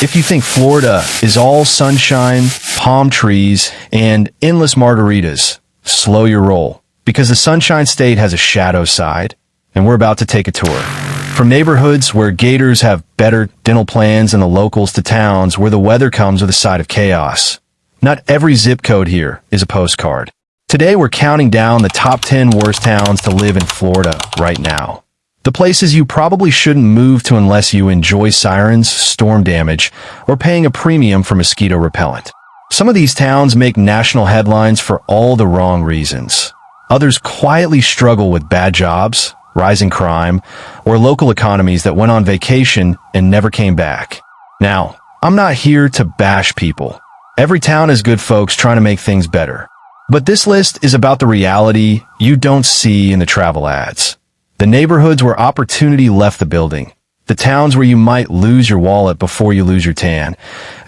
If you think Florida is all sunshine, palm trees, and endless margaritas, slow your roll, because the Sunshine State has a shadow side, and we're about to take a tour. From neighborhoods where gators have better dental plans than the locals to towns where the weather comes with a side of chaos. Not every zip code here is a postcard. Today we're counting down the top 10 worst towns to live in Florida right now. The places you probably shouldn't move to unless you enjoy sirens, storm damage, or paying a premium for mosquito repellent. Some of these towns make national headlines for all the wrong reasons. Others quietly struggle with bad jobs, rising crime, or local economies that went on vacation and never came back. Now, I'm not here to bash people. Every town has good folks trying to make things better. But this list is about the reality you don't see in the travel ads. The neighborhoods where opportunity left the building. The towns where you might lose your wallet before you lose your tan.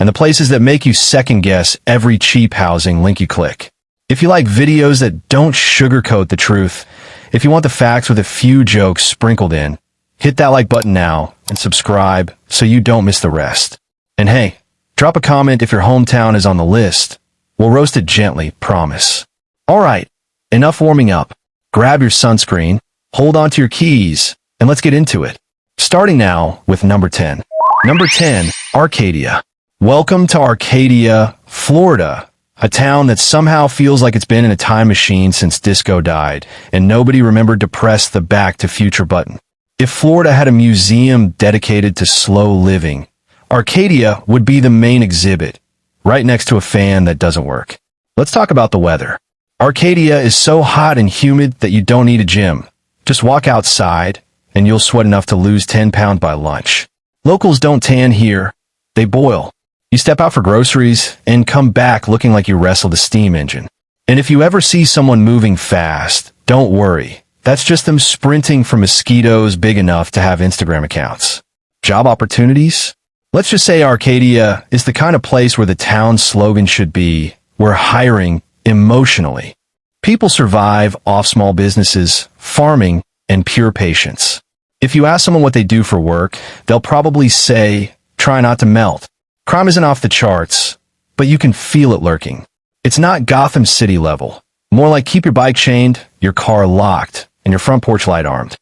And the places that make you second-guess every cheap housing link you click. If you like videos that don't sugarcoat the truth, if you want the facts with a few jokes sprinkled in, hit that like button now and subscribe so you don't miss the rest. And hey, drop a comment if your hometown is on the list. We'll roast it gently, promise. Alright, enough warming up. Grab your sunscreen, hold on to your keys, and let's get into it. Starting now with number 10. Number 10, Arcadia. Welcome to Arcadia, Florida, a town that somehow feels like it's been in a time machine since disco died, and nobody remembered to press the Back to Future button. If Florida had a museum dedicated to slow living, Arcadia would be the main exhibit, right next to a fan that doesn't work. Let's talk about the weather. Arcadia is so hot and humid that you don't need a gym. Just walk outside, and you'll sweat enough to lose 10 pounds by lunch. Locals don't tan here, they boil. You step out for groceries, and come back looking like you wrestled a steam engine. And if you ever see someone moving fast, don't worry. That's just them sprinting from mosquitoes big enough to have Instagram accounts. Job opportunities? Let's just say Arcadia is the kind of place where the town's slogan should be, we're hiring emotionally. People survive off small businesses, farming, and pure patience. If you ask someone what they do for work, they'll probably say, try not to melt. Crime isn't off the charts, but you can feel it lurking. It's not Gotham City level. More like keep your bike chained, your car locked, and your front porch light armed.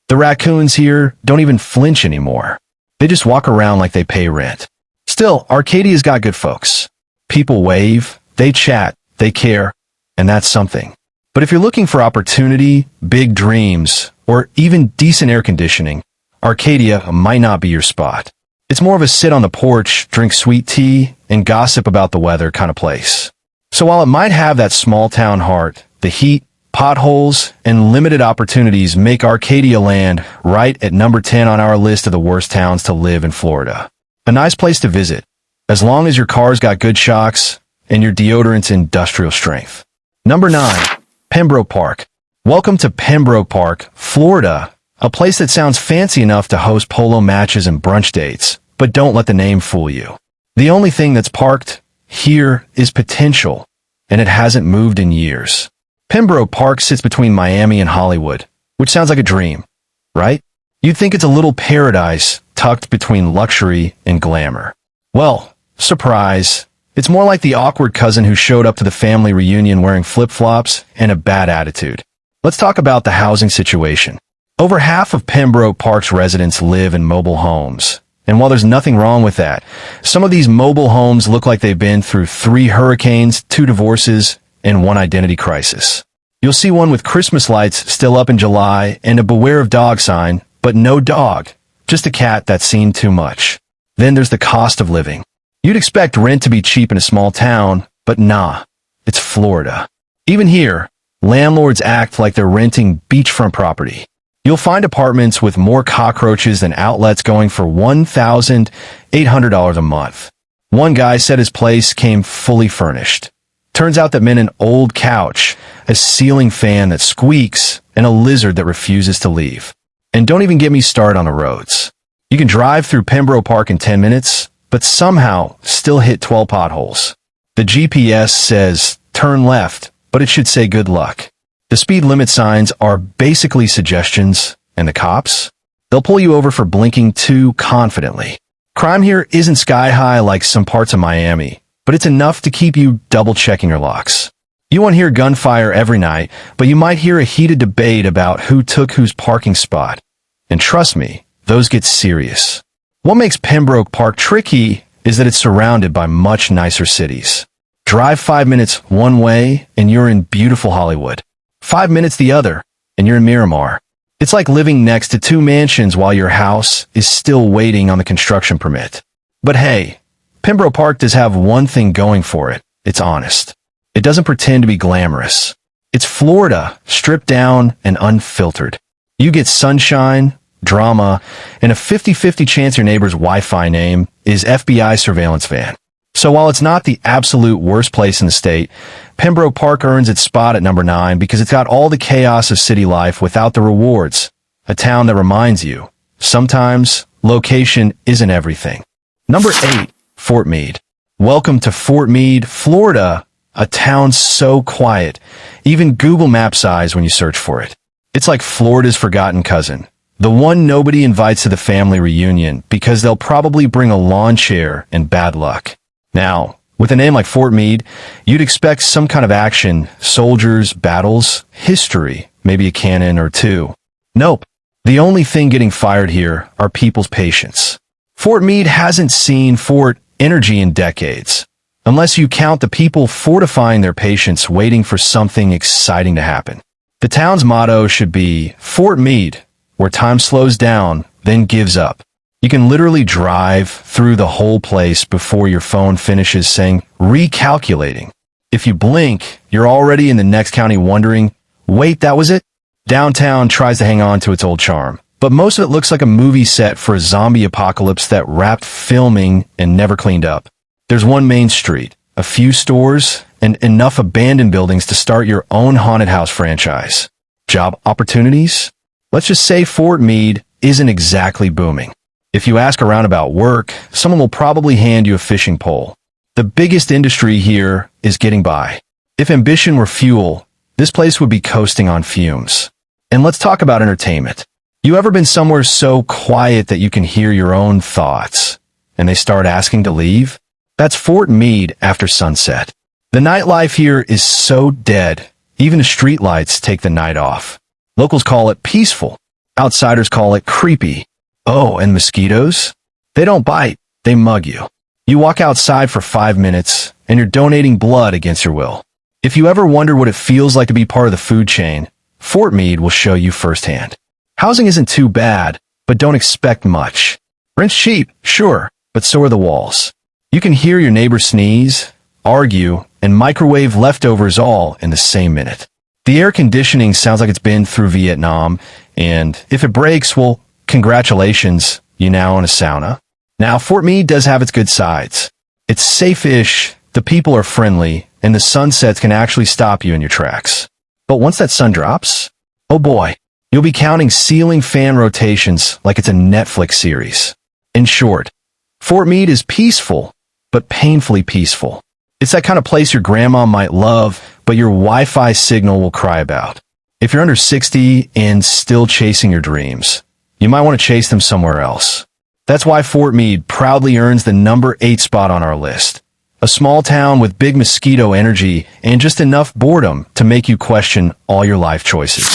The raccoons here don't even flinch anymore. They just walk around like they pay rent. Still, Arcadia's got good folks. People wave, they chat, they care, and that's something. But if you're looking for opportunity, big dreams, or even decent air conditioning, Arcadia might not be your spot. It's more of a sit on the porch, drink sweet tea, and gossip about the weather kind of place. So while it might have that small town heart, the heat, potholes, and limited opportunities make Arcadia land right at number 10 on our list of the worst towns to live in Florida. A nice place to visit, as long as your car's got good shocks and your deodorant's industrial strength. Number 9. Pembroke Park. Welcome to Pembroke Park, Florida, a place that sounds fancy enough to host polo matches and brunch dates, but don't let the name fool you. The only thing that's parked here is potential, and it hasn't moved in years. Pembroke Park sits between Miami and Hollywood, which sounds like a dream, right? You'd think it's a little paradise tucked between luxury and glamour. Well, surprise. It's more like the awkward cousin who showed up to the family reunion wearing flip-flops and a bad attitude. Let's talk about the housing situation. Over half of Pembroke Park's residents live in mobile homes. And while there's nothing wrong with that, some of these mobile homes look like they've been through 3 hurricanes, 2 divorces, and 1 identity crisis. You'll see one with Christmas lights still up in July and a beware of dog sign, but no dog, just a cat that's seen too much. Then there's the cost of living. You'd expect rent to be cheap in a small town, but nah, it's Florida. Even here, landlords act like they're renting beachfront property. You'll find apartments with more cockroaches than outlets going for $1,800 a month. One guy said his place came fully furnished. Turns out that meant an old couch, a ceiling fan that squeaks, and a lizard that refuses to leave. And don't even get me started on the roads. You can drive through Pembroke Park in 10 minutes, but somehow still hit 12 potholes. The GPS says turn left, but it should say good luck. The speed limit signs are basically suggestions, and the cops? They'll pull you over for blinking too confidently. Crime here isn't sky high like some parts of Miami, but it's enough to keep you double-checking your locks. You won't hear gunfire every night, but you might hear a heated debate about who took whose parking spot. And trust me, those get serious. What makes Pembroke Park tricky is that it's surrounded by much nicer cities. Drive 5 minutes one way and you're in beautiful Hollywood. 5 minutes the other and you're in Miramar. It's like living next to two mansions while your house is still waiting on the construction permit. But hey, Pembroke Park does have one thing going for it. It's honest. It doesn't pretend to be glamorous. It's Florida, stripped down and unfiltered. You get sunshine, drama, and a 50-50 chance your neighbor's Wi-Fi name is FBI surveillance van. So while it's not the absolute worst place in the state, Pembroke Park earns its spot at number 9 because it's got all the chaos of city life without the rewards. A town that reminds you, sometimes location isn't everything. Number 8, Fort Meade. Welcome to Fort Meade, Florida, a town so quiet, even Google Maps eyes when you search for it. It's like Florida's forgotten cousin, the one nobody invites to the family reunion because they'll probably bring a lawn chair and bad luck. Now, with a name like Fort Meade, you'd expect some kind of action, soldiers, battles, history, maybe a cannon or two. Nope. The only thing getting fired here are people's patience. Fort Meade hasn't seen fort energy in decades, unless you count the people fortifying their patience waiting for something exciting to happen. The town's motto should be Fort Meade, where time slows down, then gives up. You can literally drive through the whole place before your phone finishes saying, recalculating. If you blink, you're already in the next county wondering, wait, that was it? Downtown tries to hang on to its old charm, but most of it looks like a movie set for a zombie apocalypse that wrapped filming and never cleaned up. There's one main street, a few stores, and enough abandoned buildings to start your own haunted house franchise. Job opportunities? Let's just say Fort Meade isn't exactly booming. If you ask around about work, someone will probably hand you a fishing pole. The biggest industry here is getting by. If ambition were fuel, this place would be coasting on fumes. And let's talk about entertainment. You ever been somewhere so quiet that you can hear your own thoughts, and they start asking to leave? That's Fort Meade after sunset. The nightlife here is so dead, even the streetlights take the night off. Locals call it peaceful. Outsiders call it creepy. Oh, and mosquitoes? They don't bite, they mug you. You walk outside for 5 minutes, and you're donating blood against your will. If you ever wonder what it feels like to be part of the food chain, Fort Meade will show you firsthand. Housing isn't too bad, but don't expect much. Rent's cheap, sure, but so are the walls. You can hear your neighbor sneeze, argue, and microwave leftovers all in the same minute. The air conditioning sounds like it's been through Vietnam, and if it breaks, well, congratulations, you now own a sauna. Now, Fort Meade does have its good sides. It's safe-ish, the people are friendly, and the sunsets can actually stop you in your tracks. But once that sun drops, oh boy, you'll be counting ceiling fan rotations like it's a Netflix series. In short, Fort Meade is peaceful, but painfully peaceful. It's that kind of place your grandma might love, but your Wi-Fi signal will cry about. If you're under 60 and still chasing your dreams, you might want to chase them somewhere else. That's why Fort Meade proudly earns the number 8 spot on our list. A small town with big mosquito energy and just enough boredom to make you question all your life choices.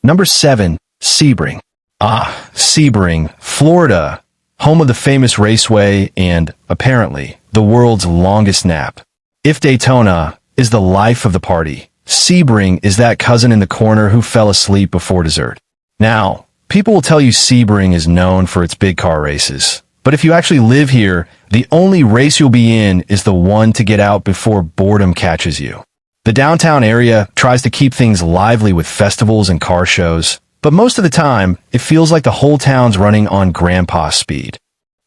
Number 7, Sebring. Sebring, Florida, home of the famous raceway and, apparently, the world's longest nap. If Daytona is the life of the party, Sebring is that cousin in the corner who fell asleep before dessert. Now, people will tell you Sebring is known for its big car races, but if you actually live here, the only race you'll be in is the one to get out before boredom catches you. The downtown area tries to keep things lively with festivals and car shows, but most of the time, it feels like the whole town's running on grandpa speed.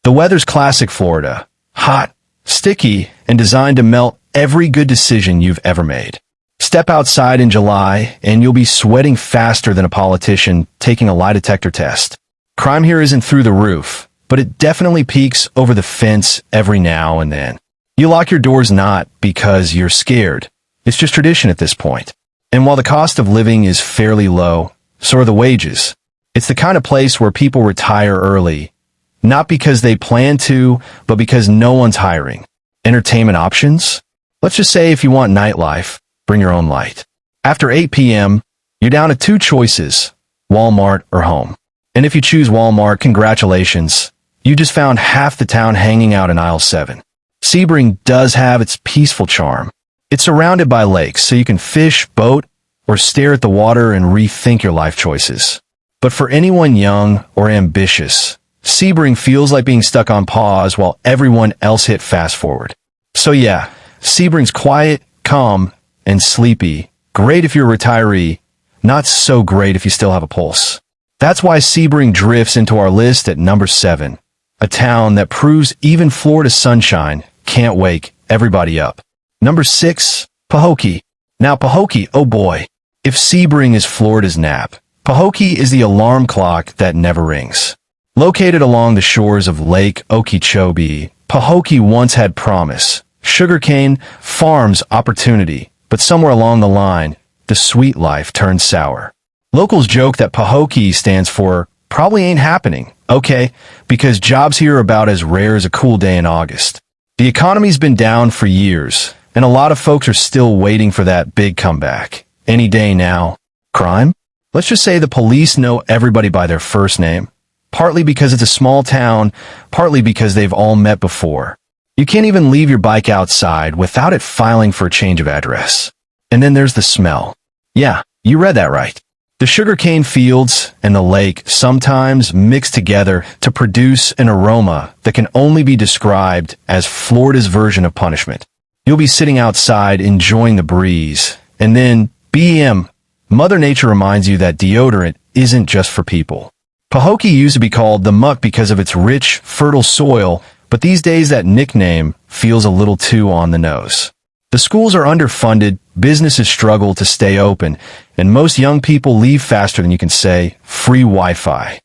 The weather's classic Florida. Hot, sticky, and designed to melt every good decision you've ever made. Step outside in July, and you'll be sweating faster than a politician taking a lie detector test. Crime here isn't through the roof, but it definitely peeks over the fence every now and then. You lock your doors not because you're scared. It's just tradition at this point. And while the cost of living is fairly low, so are the wages. It's the kind of place where people retire early, Not because they plan to, but because no one's hiring. Entertainment options? Let's just say if you want nightlife, bring your own light. After 8 p.m., you're down to two choices, Walmart or home. And if you choose Walmart, congratulations. You just found half the town hanging out in aisle 7. Sebring does have its peaceful charm. It's surrounded by lakes, so you can fish, boat, or stare at the water and rethink your life choices. But for anyone young or ambitious, Sebring feels like being stuck on pause while everyone else hit fast forward. So yeah, Sebring's quiet, calm, and sleepy. Great if you're a retiree, not so great if you still have a pulse. That's why Sebring drifts into our list at number 7, a town that proves even Florida sunshine can't wake everybody up. Number 6, Pahokee. Now Pahokee, oh boy, if Sebring is Florida's nap, Pahokee is the alarm clock that never rings. Located along the shores of Lake Okeechobee, Pahokee once had promise, sugarcane, farms, opportunity, but somewhere along the line, the sweet life turned sour. Locals joke that Pahokee stands for probably ain't happening, okay, because jobs here are about as rare as a cool day in August. The economy's been down for years, and a lot of folks are still waiting for that big comeback. Any day now. Crime? Let's just say the police know everybody by their first name. Partly because it's a small town, partly because they've all met before. You can't even leave your bike outside without it filing for a change of address. And then there's the smell. Yeah, you read that right. The sugarcane fields and the lake sometimes mix together to produce an aroma that can only be described as Florida's version of punishment. You'll be sitting outside enjoying the breeze, and then, BM, Mother Nature reminds you that deodorant isn't just for people. Pahokee used to be called the Muck because of its rich, fertile soil, but these days that nickname feels a little too on the nose. The schools are underfunded, businesses struggle to stay open, and most young people leave faster than you can say, free Wi-Fi.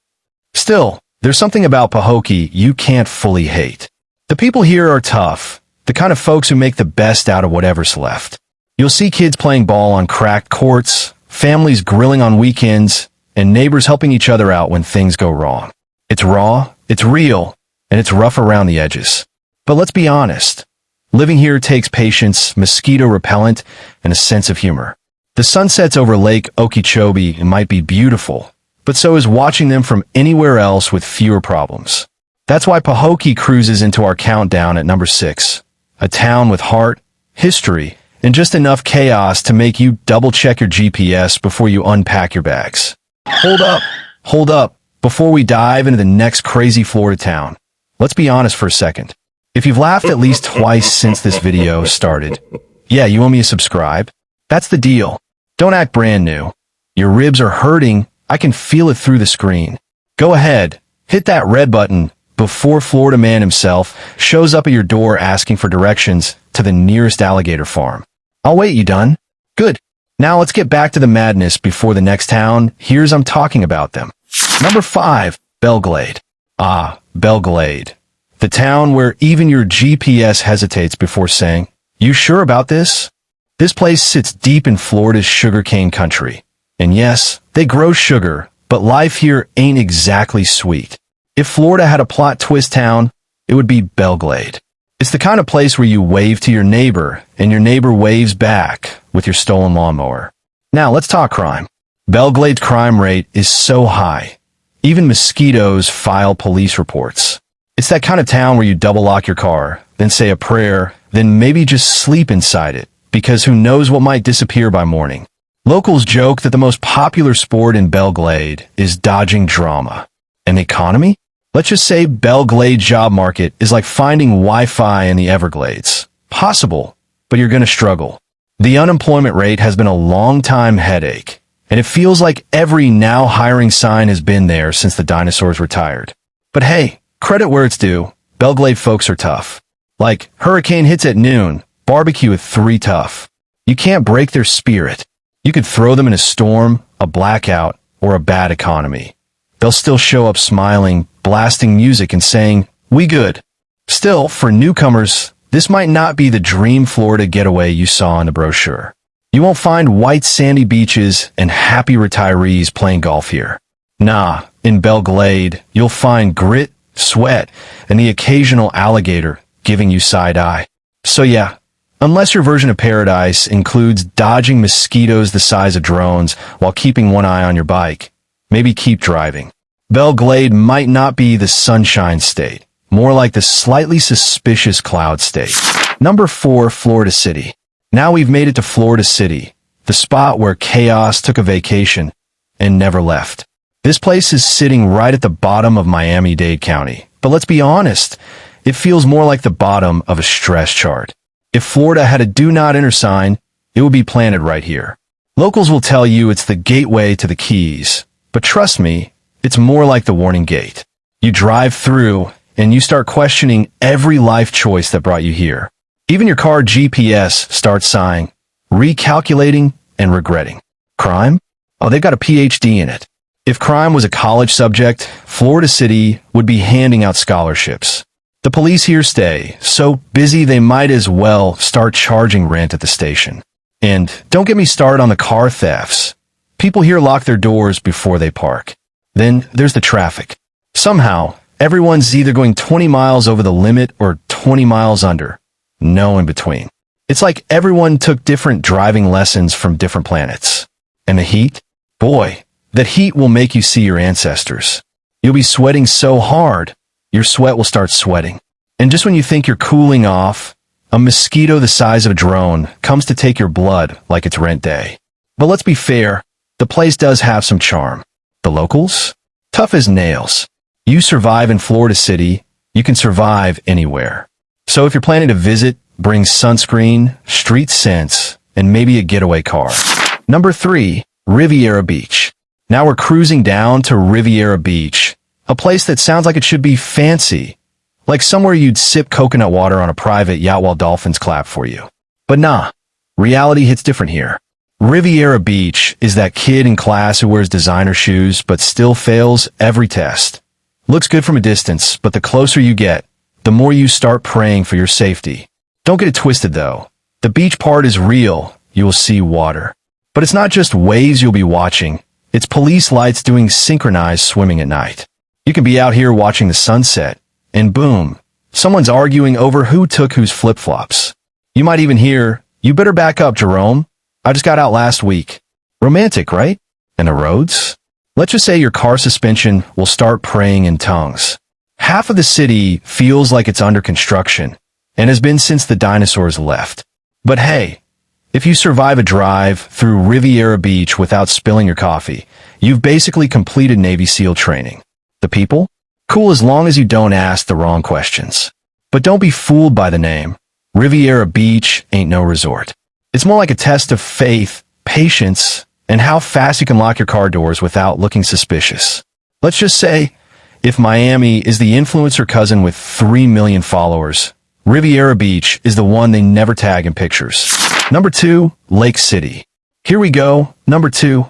Still, there's something about Pahokee you can't fully hate. The people here are tough, the kind of folks who make the best out of whatever's left. You'll see kids playing ball on cracked courts, families grilling on weekends, and neighbors helping each other out when things go wrong. It's raw, it's real, and it's rough around the edges. But let's be honest. Living here takes patience, mosquito repellent, and a sense of humor. The sunsets over Lake Okeechobee might be beautiful, but so is watching them from anywhere else with fewer problems. That's why Pahokee cruises into our countdown at number 6, a town with heart, history, and just enough chaos to make you double-check your GPS before you unpack your bags. Hold up, before we dive into the next crazy Florida town. Let's be honest for a second. If you've laughed at least twice since this video started, yeah, you owe me a subscribe. That's the deal. Don't act brand new. Your ribs are hurting. I can feel it through the screen. Go ahead, hit that red button before Florida man himself shows up at your door asking for directions to the nearest alligator farm. I'll wait, you done? Good. Now let's get back to the madness before the next town. Here's I'm talking about them. Number 5, Belle Glade. Ah, Belle Glade. The town where even your GPS hesitates before saying, "You sure about this?" This place sits deep in Florida's sugarcane country. And yes, they grow sugar, but life here ain't exactly sweet. If Florida had a plot twist town, it would be Belle Glade. It's the kind of place where you wave to your neighbor, and your neighbor waves back with your stolen lawnmower. Now let's talk crime. Belle Glade's crime rate is so high. Even mosquitoes file police reports. It's that kind of town where you double lock your car, then say a prayer, then maybe just sleep inside it, because who knows what might disappear by morning. Locals joke that the most popular sport in Belle Glade is dodging drama. And the economy? Let's just say Belle Glade job market is like finding Wi-Fi in the Everglades. Possible, but you're going to struggle. The unemployment rate has been a long-time headache, and it feels like every now hiring sign has been there since the dinosaurs retired. But hey, credit where it's due. Belle Glade folks are tough. Like, hurricane hits at noon, barbecue at 3 tough. You can't break their spirit. You could throw them in a storm, a blackout, or a bad economy. They'll still show up smiling, blasting music and saying, "We good." Still, for newcomers, this might not be the dream Florida getaway you saw in the brochure. You won't find white sandy beaches and happy retirees playing golf here. Nah, in Belle Glade, you'll find grit, sweat, and the occasional alligator giving you side eye. So yeah, unless your version of paradise includes dodging mosquitoes the size of drones while keeping one eye on your bike, maybe keep driving. Belle Glade might not be the sunshine state, more like the slightly suspicious cloud state. Number 4, Florida City. Now we've made it to Florida City, the spot where chaos took a vacation and never left. This place is sitting right at the bottom of Miami-Dade County, but let's be honest, it feels more like the bottom of a stress chart. If Florida had a do not enter sign, it would be planted right here. Locals will tell you it's the gateway to the Keys, but trust me, it's more like the warning gate. You drive through and you start questioning every life choice that brought you here. Even your car GPS starts sighing, recalculating, and regretting. Crime? Oh, they've got a PhD in it. If crime was a college subject, Florida City would be handing out scholarships. The police here stay so busy they might as well start charging rent at the station. And don't get me started on the car thefts. People here lock their doors before they park. Then there's the traffic. Somehow, everyone's either going 20 miles over the limit or 20 miles under. No in between. It's like everyone took different driving lessons from different planets. And the heat? Boy, that heat will make you see your ancestors. You'll be sweating so hard, your sweat will start sweating. And just when you think you're cooling off, a mosquito the size of a drone comes to take your blood like it's rent day. But let's be fair, the place does have some charm. The locals? Tough as nails. You survive in Florida City, you can survive anywhere. So if you're planning to visit, bring sunscreen, street sense, and maybe a getaway car. Number 3, Riviera Beach. Now we're cruising down to Riviera Beach, a place that sounds like it should be fancy, like somewhere you'd sip coconut water on a private yacht while dolphins clap for you. But nah, reality hits different here. Riviera Beach is that kid in class who wears designer shoes but still fails every test. Looks good from a distance, but the closer you get, the more you start praying for your safety. Don't get it twisted though. The beach part is real. You will see water. But it's not just waves you'll be watching. It's police lights doing synchronized swimming at night. You can be out here watching the sunset, and boom, someone's arguing over who took whose flip-flops. You might even hear, "You better back up, Jerome. I just got out last week." Romantic, right? And the roads? Let's just say your car suspension will start praying in tongues. Half of the city feels like it's under construction, and has been since the dinosaurs left. But hey, if you survive a drive through Riviera Beach without spilling your coffee, you've basically completed Navy SEAL training. The people? Cool as long as you don't ask the wrong questions. But don't be fooled by the name. Riviera Beach ain't no resort. It's more like a test of faith, patience, and how fast you can lock your car doors without looking suspicious. Let's just say, if Miami is the influencer cousin with 3 million followers, Riviera Beach is the one they never tag in pictures. Number 2, Lake City. Here we go, number 2,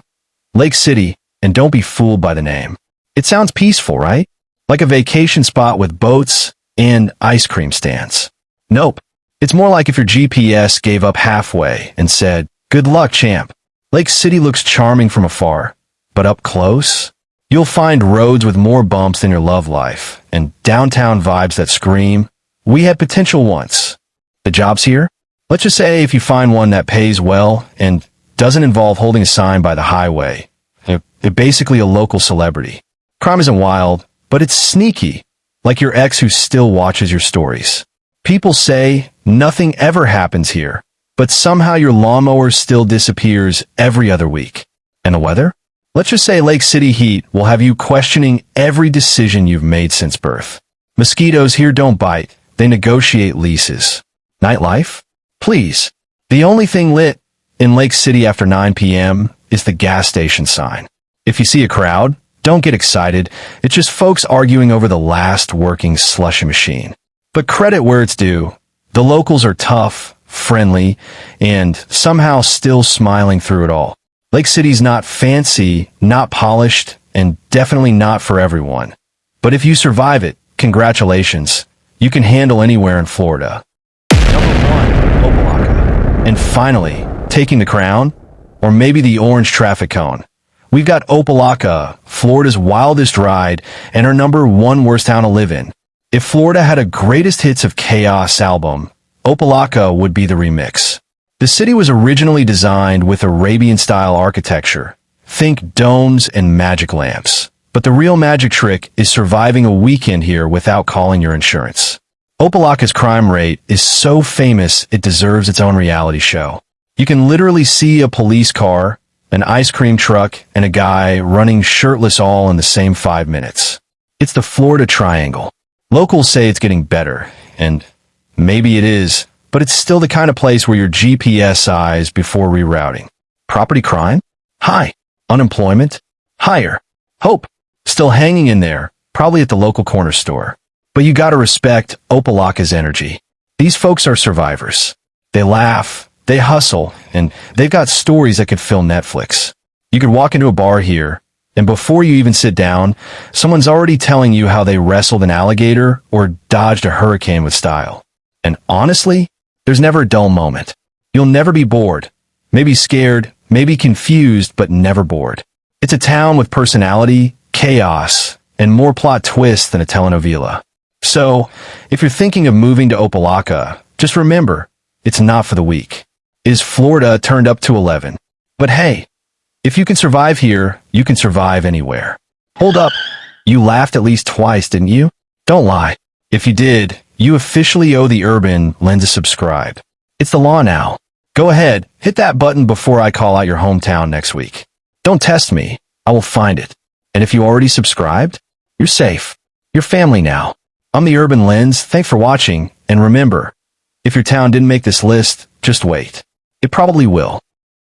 Lake City, and don't be fooled by the name. It sounds peaceful, right? Like a vacation spot with boats and ice cream stands. Nope. It's more like if your GPS gave up halfway and said, "Good luck, champ." Lake City looks charming from afar, but up close, you'll find roads with more bumps than your love life, and downtown vibes that scream, "We had potential once." The jobs here? Let's just say if you find one that pays well and doesn't involve holding a sign by the highway, you're basically a local celebrity. Crime isn't wild, but it's sneaky, like your ex who still watches your stories. People say nothing ever happens here, but somehow your lawnmower still disappears every other week. And the weather? Let's just say Lake City heat will have you questioning every decision you've made since birth. Mosquitoes here don't bite, they negotiate leases. Nightlife? Please. The only thing lit in Lake City after 9 p.m. is the gas station sign. If you see a crowd, don't get excited. It's just folks arguing over the last working slushy machine. But credit where it's due. The locals are tough, friendly, and somehow still smiling through it all. Lake City's not fancy, not polished, and definitely not for everyone. But if you survive it, congratulations. You can handle anywhere in Florida. Number 1, Opa-locka. And finally, taking the crown, or maybe the orange traffic cone. We've got Opa-locka, Florida's wildest ride, and our #1 worst town to live in. If Florida had a greatest hits of chaos album, Opa-locka would be the remix. The city was originally designed with Arabian-style architecture. Think domes and magic lamps. But the real magic trick is surviving a weekend here without calling your insurance. Opa-locka's crime rate is so famous it deserves its own reality show. You can literally see a police car, an ice cream truck, and a guy running shirtless all in the same 5 minutes. It's the Florida Triangle. Locals say it's getting better, and maybe it is, but it's still the kind of place where your GPS sighs before rerouting. Property crime? High. Unemployment? Higher. Hope? Still hanging in there, probably at the local corner store. But you gotta respect Opa-locka's energy. These folks are survivors. They laugh, they hustle, and they've got stories that could fill Netflix. You could walk into a bar here, and before you even sit down, someone's already telling you how they wrestled an alligator or dodged a hurricane with style. And honestly, there's never a dull moment. You'll never be bored. Maybe scared, maybe confused, but never bored. It's a town with personality, chaos, and more plot twists than a telenovela. So, if you're thinking of moving to Opa-locka, just remember, it's not for the weak. Is Florida turned up to 11? But hey, if you can survive here, you can survive anywhere. Hold up, you laughed at least twice, didn't you? Don't lie. If you did, you officially owe the Urban Lens a subscribe. It's the law now. Go ahead, hit that button before I call out your hometown next week. Don't test me, I will find it. And if you already subscribed, you're safe. You're family now. I'm the Urban Lens, thanks for watching, and remember, if your town didn't make this list, just wait. It probably will.